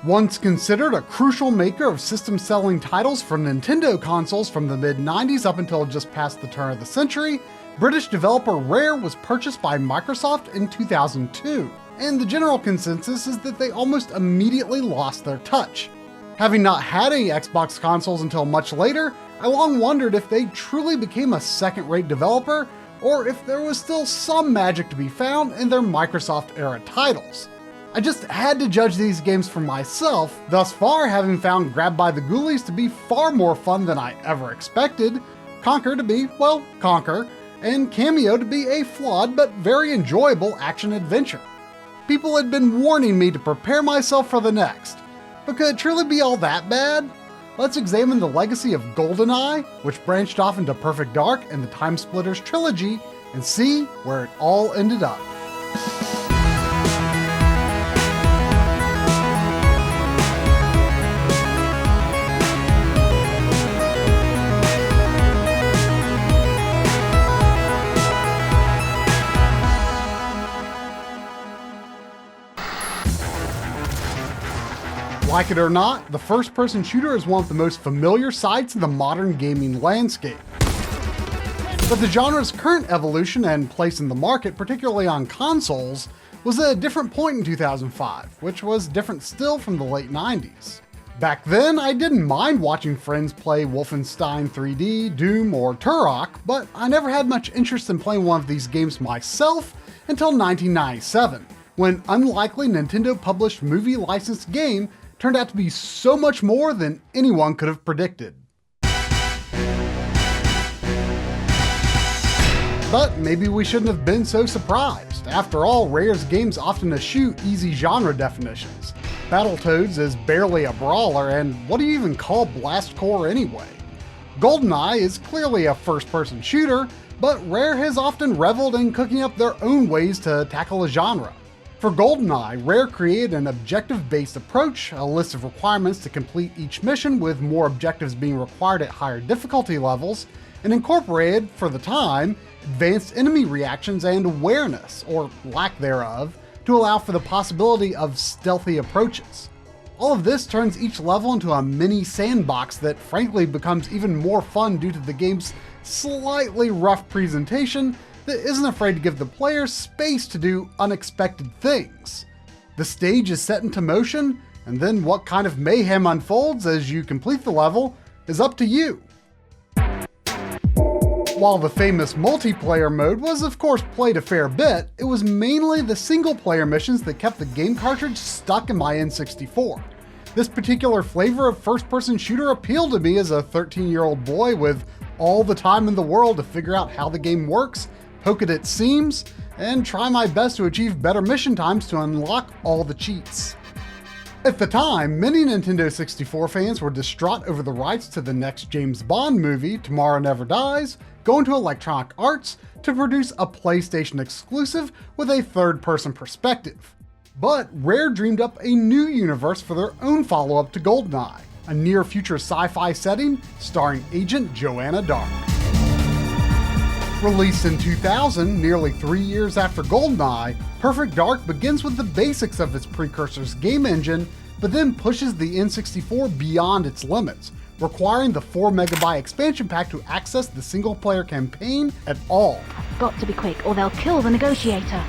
Once considered a crucial maker of system-selling titles for Nintendo consoles from the mid-90s up until just past the turn of the century, British developer Rare was purchased by Microsoft in 2002, and the general consensus is that they almost immediately lost their touch. Having not had any Xbox consoles until much later, I long wondered if they truly became a second-rate developer, or if there was still some magic to be found in their Microsoft-era titles. I just had to judge these games for myself, thus far having found Grab by the Ghoulies to be far more fun than I ever expected, Conquer to be, well, Conquer, and Cameo to be a flawed but very enjoyable action-adventure. People had been warning me to prepare myself for the next, but could it truly be all that bad? Let's examine the legacy of GoldenEye, which branched off into Perfect Dark and the TimeSplitters trilogy, and see where it all ended up. Like it or not, the first-person shooter is one of the most familiar sights in the modern gaming landscape. But the genre's current evolution and place in the market, particularly on consoles, was at a different point in 2005, which was different still from the late 90s. Back then, I didn't mind watching friends play Wolfenstein 3D, Doom, or Turok, but I never had much interest in playing one of these games myself until 1997, when unlikely Nintendo-published movie-licensed game turned out to be so much more than anyone could have predicted. But maybe we shouldn't have been so surprised. After all, Rare's games often eschew easy genre definitions. Battletoads is barely a brawler, and what do you even call Blastcore anyway? GoldenEye is clearly a first-person shooter, but Rare has often reveled in cooking up their own ways to tackle a genre. For GoldenEye, Rare created an objective-based approach, a list of requirements to complete each mission with more objectives being required at higher difficulty levels, and incorporated, for the time, advanced enemy reactions and awareness, or lack thereof, to allow for the possibility of stealthy approaches. All of this turns each level into a mini sandbox that frankly becomes even more fun due to the game's slightly rough presentation that isn't afraid to give the player space to do unexpected things. The stage is set into motion, and then what kind of mayhem unfolds as you complete the level is up to you. While the famous multiplayer mode was of course played a fair bit, it was mainly the single player missions that kept the game cartridge stuck in my N64. This particular flavor of first-person shooter appealed to me as a 13-year-old boy with all the time in the world to figure out how the game works, poke at its seams, and try my best to achieve better mission times to unlock all the cheats. At the time, many Nintendo 64 fans were distraught over the rights to the next James Bond movie, Tomorrow Never Dies, going to Electronic Arts to produce a PlayStation exclusive with a third-person perspective. But Rare dreamed up a new universe for their own follow-up to GoldenEye, a near-future sci-fi setting starring Agent Joanna Dark. Released in 2000, nearly 3 years after GoldenEye, Perfect Dark begins with the basics of its precursor's game engine, but then pushes the N64 beyond its limits, requiring the 4 MB expansion pack to access the single-player campaign at all. I've got to be quick, or they'll kill the negotiator.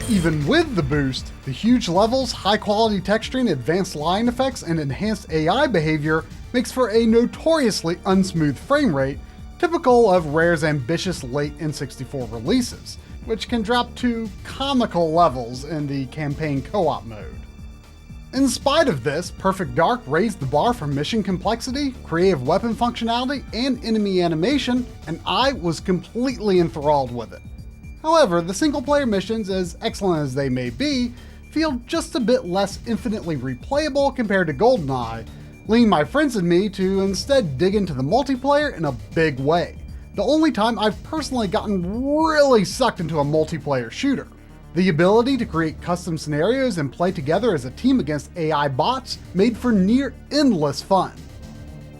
Even with the boost, the huge levels, high-quality texturing, advanced line effects, and enhanced AI behavior makes for a notoriously unsmooth frame rate, typical of Rare's ambitious late N64 releases, which can drop to comical levels in the campaign co-op mode. In spite of this, Perfect Dark raised the bar for mission complexity, creative weapon functionality, and enemy animation, and I was completely enthralled with it. However, the single-player missions, as excellent as they may be, feel just a bit less infinitely replayable compared to GoldenEye, leading my friends and me to instead dig into the multiplayer in a big way. The only time I've personally gotten really sucked into a multiplayer shooter. The ability to create custom scenarios and play together as a team against AI bots made for near endless fun.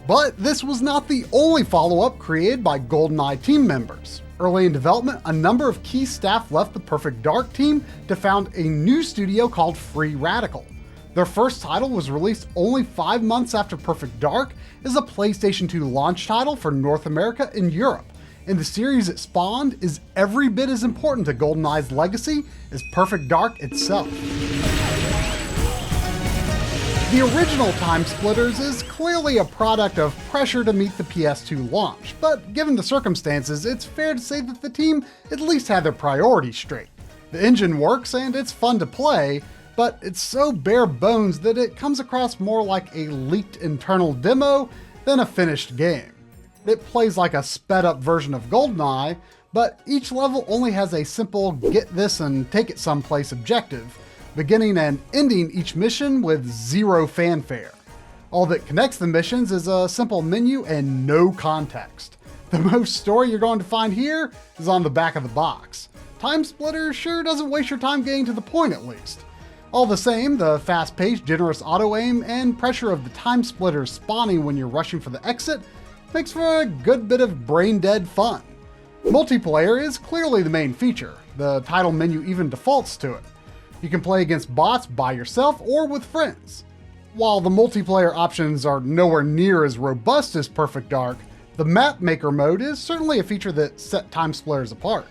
But this was not the only follow-up created by GoldenEye team members. Early in development, a number of key staff left the Perfect Dark team to found a new studio called Free Radical. Their first title was released only 5 months after Perfect Dark as a PlayStation 2 launch title for North America and Europe, and the series it spawned is every bit as important to GoldenEye's legacy as Perfect Dark itself. The original TimeSplitters is clearly a product of pressure to meet the PS2 launch, but given the circumstances, it's fair to say that the team at least had their priorities straight. The engine works and it's fun to play, but it's so bare bones that it comes across more like a leaked internal demo than a finished game. It plays like a sped up version of GoldenEye, but each level only has a simple get this and take it someplace objective, beginning and ending each mission with zero fanfare. All that connects the missions is a simple menu and no context. The most story you're going to find here is on the back of the box. TimeSplitters sure doesn't waste your time getting to the point at least. All the same, the fast-paced, generous auto-aim and pressure of the TimeSplitters spawning when you're rushing for the exit makes for a good bit of brain-dead fun. Multiplayer is clearly the main feature. The title menu even defaults to it. You can play against bots by yourself or with friends. While the multiplayer options are nowhere near as robust as Perfect Dark, the Map Maker mode is certainly a feature that set TimeSplitters apart.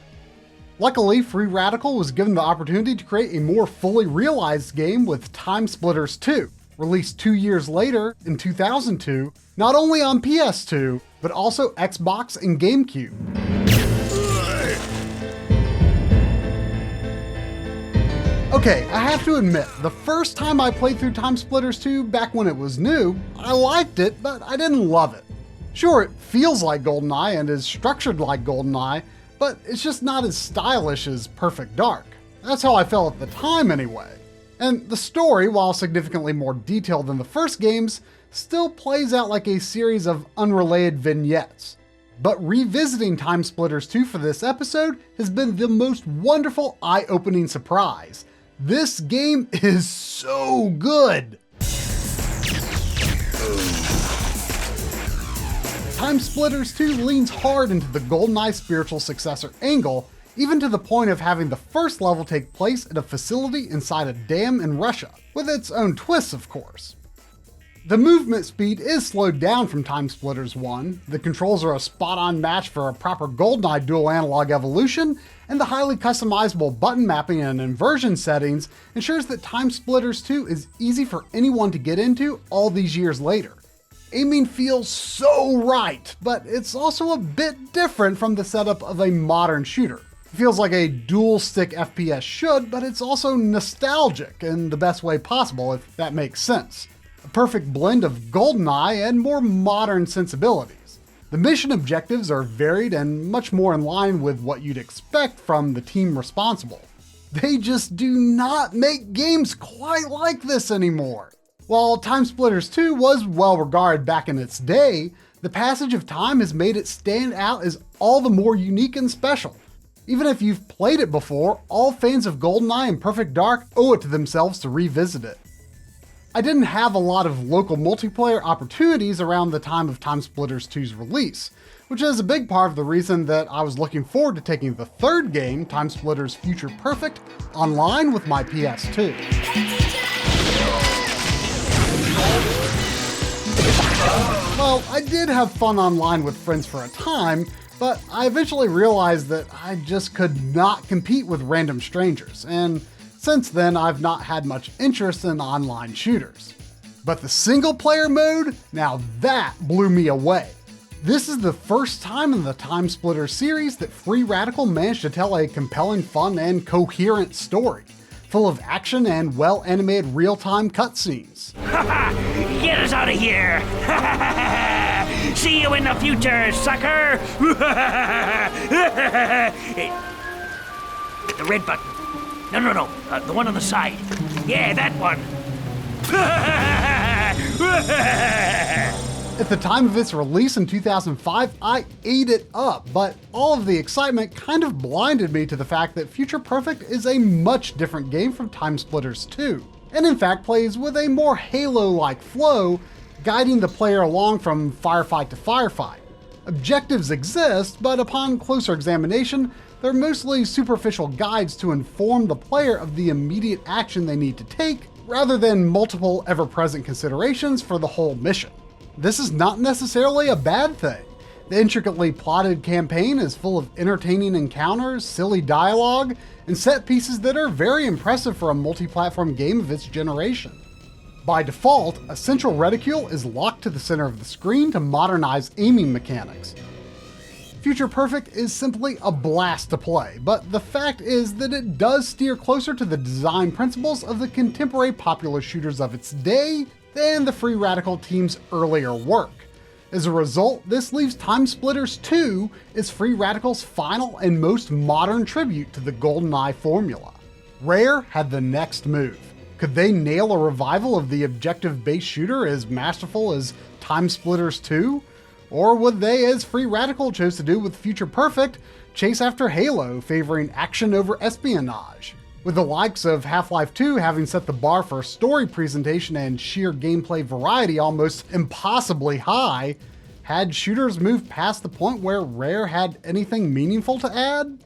Luckily, Free Radical was given the opportunity to create a more fully realized game with TimeSplitters 2, released 2 years later in 2002, not only on PS2, but also Xbox and GameCube. Okay, I have to admit, the first time I played through TimeSplitters 2 back when it was new, I liked it, but I didn't love it. Sure, it feels like GoldenEye and is structured like GoldenEye, but it's just not as stylish as Perfect Dark. That's how I felt at the time anyway. And the story, while significantly more detailed than the first games, still plays out like a series of unrelated vignettes. But revisiting TimeSplitters 2 for this episode has been the most wonderful eye-opening surprise. This game is so good! TimeSplitters 2 leans hard into the GoldenEye spiritual successor angle, even to the point of having the first level take place at a facility inside a dam in Russia, with its own twists of course. The movement speed is slowed down from TimeSplitters 1, the controls are a spot-on match for a proper GoldenEye dual analog evolution, and the highly customizable button mapping and inversion settings ensures that TimeSplitters 2 is easy for anyone to get into all these years later. Aiming feels so right, but it's also a bit different from the setup of a modern shooter. It feels like a dual-stick FPS should, but it's also nostalgic in the best way possible, if that makes sense. A perfect blend of GoldenEye and more modern sensibilities. The mission objectives are varied and much more in line with what you'd expect from the team responsible. They just do not make games quite like this anymore. While TimeSplitters 2 was well regarded back in its day, the passage of time has made it stand out as all the more unique and special. Even if you've played it before, all fans of GoldenEye and Perfect Dark owe it to themselves to revisit it. I didn't have a lot of local multiplayer opportunities around the time of TimeSplitters 2's release, which is a big part of the reason that I was looking forward to taking the third game, TimeSplitters Future Perfect, online with my PS2. Well, I did have fun online with friends for a time, but I eventually realized that I just could not compete with random strangers, and since then I've not had much interest in online shooters. But the single player mode, now that blew me away. This is the first time in the TimeSplitters series that Free Radical managed to tell a compelling, fun, and coherent story, full of action and well-animated real-time cutscenes. Get us out of here! See you in the future, sucker! The red button. No. The one on the side. Yeah, that one. At the time of its release in 2005, I ate it up, but all of the excitement kind of blinded me to the fact that Future Perfect is a much different game from TimeSplitters 2, and in fact plays with a more Halo-like flow, guiding the player along from firefight to firefight. Objectives exist, but upon closer examination, they're mostly superficial guides to inform the player of the immediate action they need to take, rather than multiple ever-present considerations for the whole mission. This is not necessarily a bad thing. The intricately plotted campaign is full of entertaining encounters, silly dialogue, and set pieces that are very impressive for a multi-platform game of its generation. By default, a central reticule is locked to the center of the screen to modernize aiming mechanics. Future Perfect is simply a blast to play, but the fact is that it does steer closer to the design principles of the contemporary popular shooters of its day than the Free Radical team's earlier work. As a result, this leaves TimeSplitters 2 as Free Radical's final and most modern tribute to the GoldenEye formula. Rare had the next move. Could they nail a revival of the objective-based shooter as masterful as TimeSplitters 2? Or would they, as Free Radical chose to do with Future Perfect, chase after Halo, favoring action over espionage? With the likes of Half-Life 2 having set the bar for story presentation and sheer gameplay variety almost impossibly high, had shooters moved past the point where Rare had anything meaningful to add?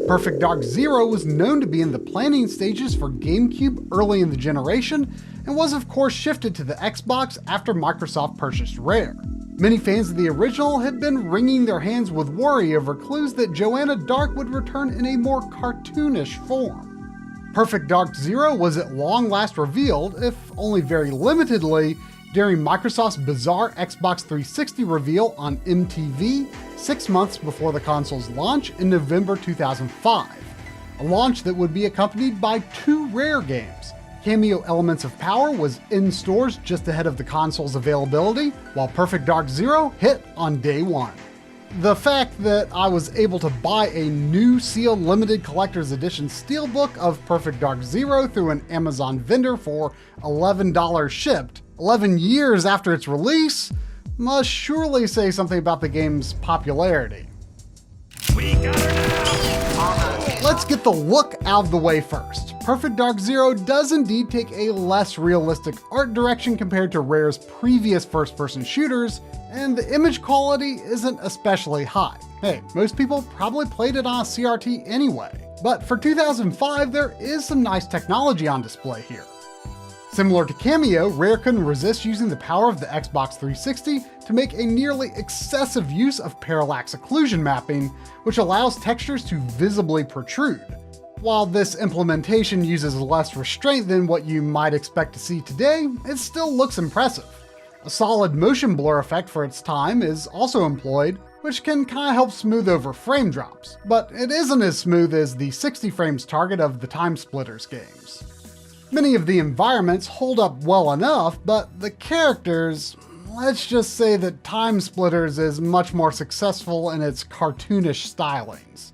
Perfect Dark Zero was known to be in the planning stages for GameCube early in the generation, and was of course shifted to the Xbox after Microsoft purchased Rare. Many fans of the original had been wringing their hands with worry over clues that Joanna Dark would return in a more cartoonish form. Perfect Dark Zero was at long last revealed, if only very limitedly, during Microsoft's bizarre Xbox 360 reveal on MTV 6 months before the console's launch in November 2005, a launch that would be accompanied by 2 Rare games. Cameo Elements of Power was in stores just ahead of the console's availability, while Perfect Dark Zero hit on day 1. The fact that I was able to buy a new sealed limited collector's edition steelbook of Perfect Dark Zero through an Amazon vendor for $11 shipped, 11 years after its release, must surely say something about the game's popularity. We got her now! Let's get the look out of the way first. Perfect Dark Zero does indeed take a less realistic art direction compared to Rare's previous first-person shooters, and the image quality isn't especially high. Hey, most people probably played it on a CRT anyway. But for 2005, there is some nice technology on display here. Similar to Cameo, Rare couldn't resist using the power of the Xbox 360 to make a nearly excessive use of parallax occlusion mapping, which allows textures to visibly protrude. While this implementation uses less restraint than what you might expect to see today, it still looks impressive. A solid motion blur effect for its time is also employed, which can kinda help smooth over frame drops, but it isn't as smooth as the 60 frames target of the TimeSplitters games. Many of the environments hold up well enough, but the characters, let's just say that TimeSplitters is much more successful in its cartoonish stylings.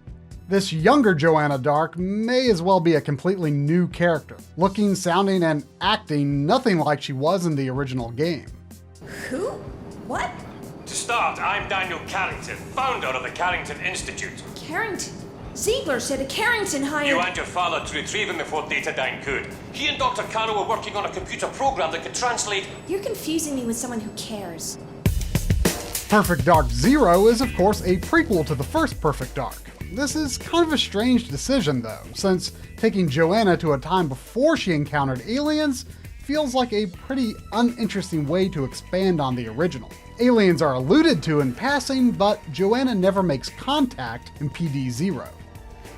This younger Joanna Dark may as well be a completely new character, looking, sounding, and acting nothing like she was in the original game. Who? What? To start, I'm Daniel Carrington, founder of the Carrington Institute. Carrington? Ziegler said a Carrington hired... You and your father to retrieve him before Datadyne could. He and Dr. Cano were working on a computer program that could translate... You're confusing me with someone who cares. Perfect Dark Zero is of course a prequel to the first Perfect Dark. This is kind of a strange decision though, since taking Joanna to a time before she encountered aliens feels like a pretty uninteresting way to expand on the original. Aliens are alluded to in passing, but Joanna never makes contact in PD-0.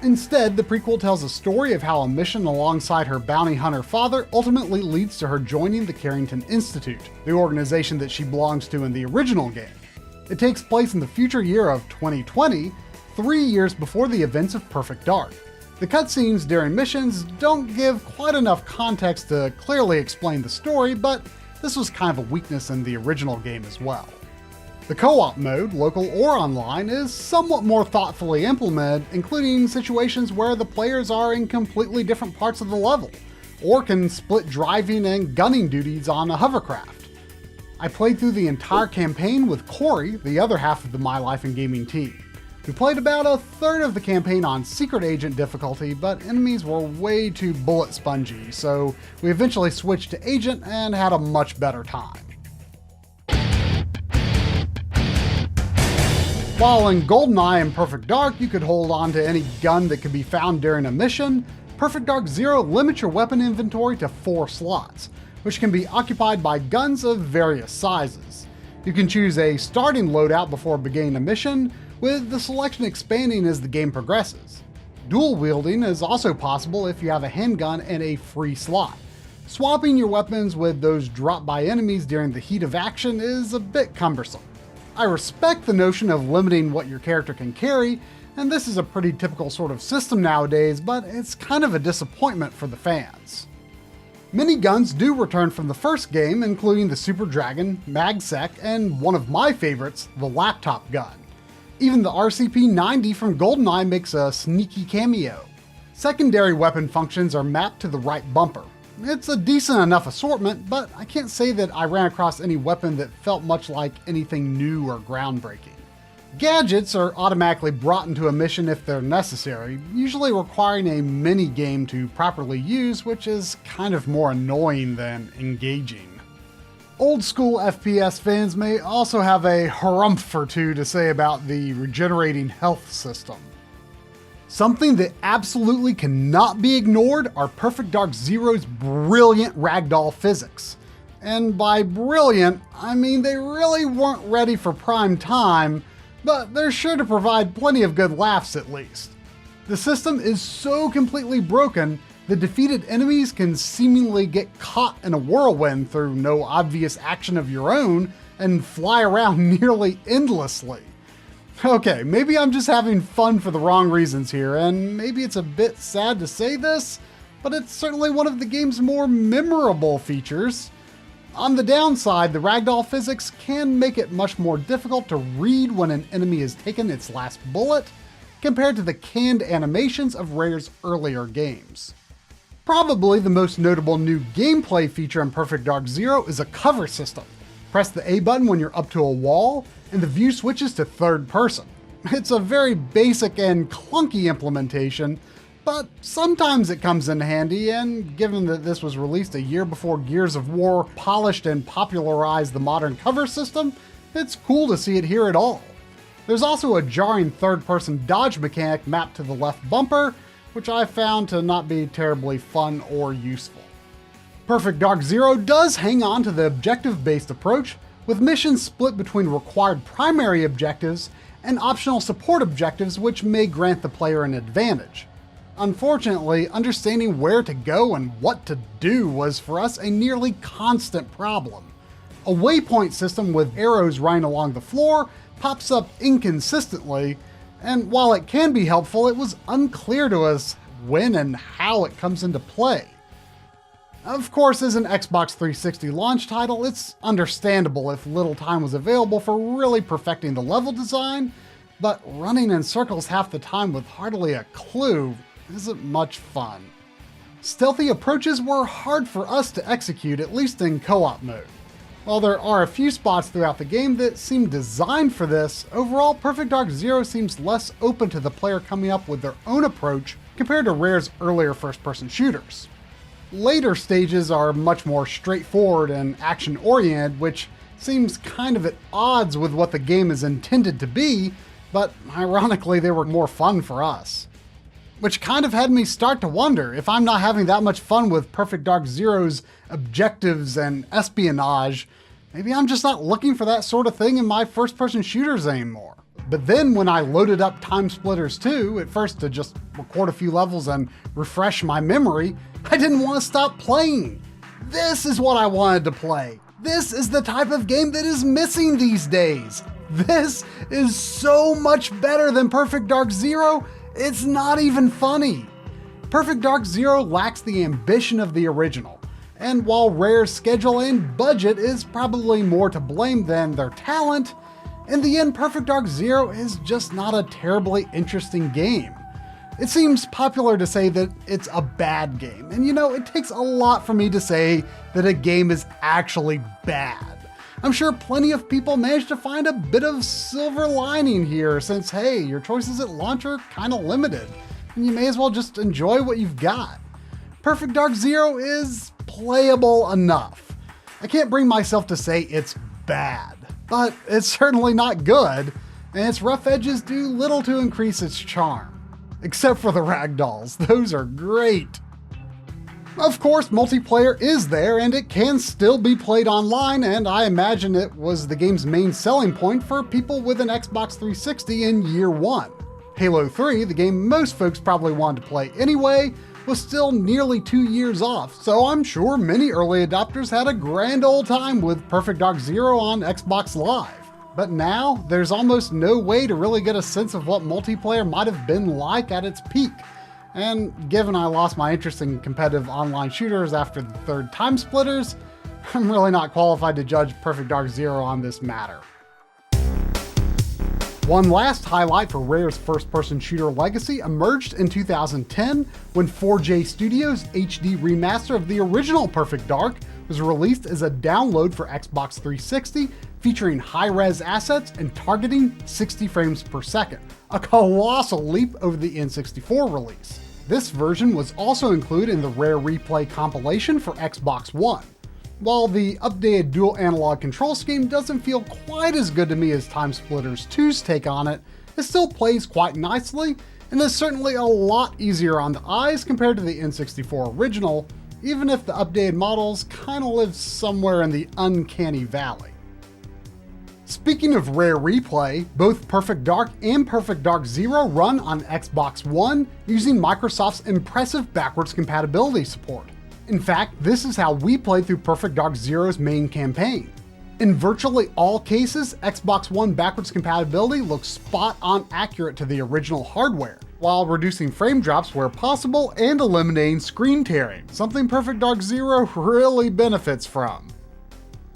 Instead, the prequel tells a story of how a mission alongside her bounty hunter father ultimately leads to her joining the Carrington Institute, the organization that she belongs to in the original game. It takes place in the future year of 2020, 3 years before the events of Perfect Dark. The cutscenes during missions don't give quite enough context to clearly explain the story, but this was kind of a weakness in the original game as well. The co-op mode, local or online, is somewhat more thoughtfully implemented, including situations where the players are in completely different parts of the level, or can split driving and gunning duties on a hovercraft. I played through the entire campaign with Coury, the other half of the My Life in Gaming team. We played about a third of the campaign on Secret Agent difficulty, but enemies were way too bullet spongy, so we eventually switched to Agent and had a much better time. While in GoldenEye and Perfect Dark you could hold on to any gun that could be found during a mission, Perfect Dark Zero limits your weapon inventory to 4 slots, which can be occupied by guns of various sizes. You can choose a starting loadout before beginning a mission, with the selection expanding as the game progresses. Dual wielding is also possible if you have a handgun and a free slot. Swapping your weapons with those dropped by enemies during the heat of action is a bit cumbersome. I respect the notion of limiting what your character can carry, and this is a pretty typical sort of system nowadays, but it's kind of a disappointment for the fans. Many guns do return from the first game, including the Super Dragon, MagSec, and one of my favorites, the laptop gun. Even the RCP-90 from GoldenEye makes a sneaky cameo. Secondary weapon functions are mapped to the right bumper. It's a decent enough assortment, but I can't say that I ran across any weapon that felt much like anything new or groundbreaking. Gadgets are automatically brought into a mission if they're necessary, usually requiring a mini-game to properly use, which is kind of more annoying than engaging. Old school FPS fans may also have a harumph or two to say about the regenerating health system. Something that absolutely cannot be ignored are Perfect Dark Zero's brilliant ragdoll physics. And by brilliant, I mean they really weren't ready for prime time, but they're sure to provide plenty of good laughs at least. The system is so completely broken that defeated enemies can seemingly get caught in a whirlwind through no obvious action of your own and fly around nearly endlessly. Okay, maybe I'm just having fun for the wrong reasons here, and maybe it's a bit sad to say this, but it's certainly one of the game's more memorable features. On the downside, the ragdoll physics can make it much more difficult to read when an enemy has taken its last bullet, compared to the canned animations of Rare's earlier games. Probably the most notable new gameplay feature in Perfect Dark Zero is a cover system. Press the A button when you're up to a wall, and the view switches to third person. It's a very basic and clunky implementation, but sometimes it comes in handy, and given that this was released a year before Gears of War polished and popularized the modern cover system, it's cool to see it here at all. There's also a jarring third-person dodge mechanic mapped to the left bumper, which I found to not be terribly fun or useful. Perfect Dark Zero does hang on to the objective-based approach, with missions split between required primary objectives and optional support objectives which may grant the player an advantage. Unfortunately, understanding where to go and what to do was for us a nearly constant problem. A waypoint system with arrows running along the floor pops up inconsistently, and while it can be helpful, it was unclear to us when and how it comes into play. Of course, as an Xbox 360 launch title, it's understandable if little time was available for really perfecting the level design, but running in circles half the time with hardly a clue isn't much fun. Stealthy approaches were hard for us to execute, at least in co-op mode. While there are a few spots throughout the game that seem designed for this, overall Perfect Dark Zero seems less open to the player coming up with their own approach compared to Rare's earlier first-person shooters. Later stages are much more straightforward and action-oriented, which seems kind of at odds with what the game is intended to be, but ironically they were more fun for us. Which kind of had me start to wonder if I'm not having that much fun with Perfect Dark Zero's objectives and espionage, maybe I'm just not looking for that sort of thing in my first-person shooters anymore. But then when I loaded up TimeSplitters 2, at first to just record a few levels and refresh my memory, I didn't want to stop playing. This is what I wanted to play. This is the type of game that is missing these days. This is so much better than Perfect Dark Zero, it's not even funny. Perfect Dark Zero lacks the ambition of the original, and while Rare's schedule and budget is probably more to blame than their talent, in the end Perfect Dark Zero is just not a terribly interesting game. It seems popular to say that it's a bad game, and you know, it takes a lot for me to say that a game is actually bad. I'm sure plenty of people managed to find a bit of silver lining here since, hey, your choices at launch are kinda limited, and you may as well just enjoy what you've got. Perfect Dark Zero is playable enough. I can't bring myself to say it's bad, but it's certainly not good, and its rough edges do little to increase its charm. Except for the ragdolls, those are great. Of course, multiplayer is there and it can still be played online, and I imagine it was the game's main selling point for people with an Xbox 360 in year one. Halo 3, the game most folks probably wanted to play anyway, was still nearly 2 years off, so I'm sure many early adopters had a grand old time with Perfect Dark Zero on Xbox Live. But now, there's almost no way to really get a sense of what multiplayer might have been like at its peak. And given I lost my interest in competitive online shooters after the third TimeSplitters, I'm really not qualified to judge Perfect Dark Zero on this matter. One last highlight for Rare's first-person shooter legacy emerged in 2010 when 4J Studios' HD remaster of the original Perfect Dark was released as a download for Xbox 360, featuring high-res assets and targeting 60 frames per second, a colossal leap over the N64 release. This version was also included in the Rare Replay compilation for Xbox One. While the updated dual analog control scheme doesn't feel quite as good to me as TimeSplitters 2's take on it, it still plays quite nicely and is certainly a lot easier on the eyes compared to the N64 original, even if the updated models kinda live somewhere in the uncanny valley. Speaking of Rare Replay, both Perfect Dark and Perfect Dark Zero run on Xbox One using Microsoft's impressive backwards compatibility support. In fact, this is how we played through Perfect Dark Zero's main campaign. In virtually all cases, Xbox One backwards compatibility looks spot on accurate to the original hardware, while reducing frame drops where possible and eliminating screen tearing, something Perfect Dark Zero really benefits from.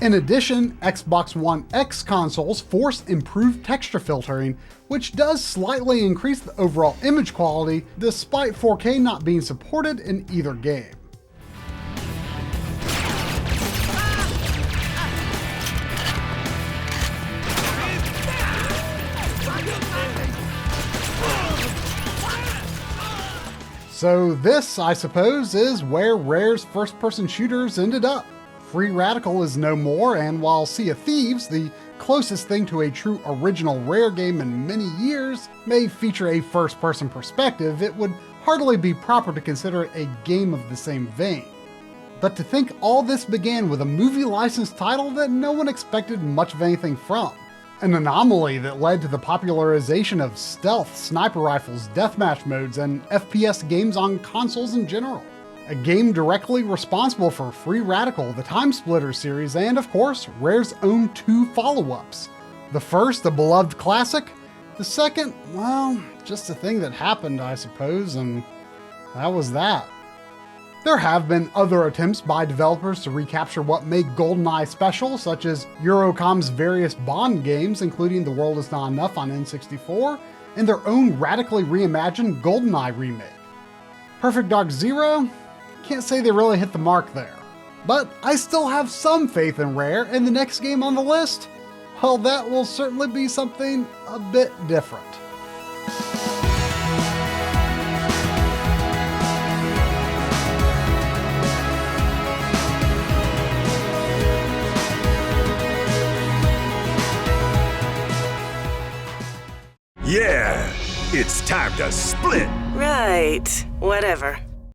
In addition, Xbox One X consoles force improved texture filtering, which does slightly increase the overall image quality, despite 4K not being supported in either game. So this, I suppose, is where Rare's first-person shooters ended up. Free Radical is no more, and while Sea of Thieves, the closest thing to a true original Rare game in many years, may feature a first-person perspective, it would hardly be proper to consider it a game of the same vein. But to think all this began with a movie licensed title that no one expected much of anything from. An anomaly that led to the popularization of stealth, sniper rifles, deathmatch modes, and FPS games on consoles in general. A game directly responsible for Free Radical, the TimeSplitters series, and of course, Rare's own 2 follow-ups. The first, a beloved classic. The second, well, just a thing that happened, I suppose, and that was that. There have been other attempts by developers to recapture what made GoldenEye special, such as Eurocom's various Bond games, including The World Is Not Enough on N64, and their own radically reimagined GoldenEye remake. Perfect Dark Zero? Can't say they really hit the mark there. But I still have some faith in Rare, and the next game on the list? Well, that will certainly be something a bit different. Yeah, it's time to split. Right. Whatever.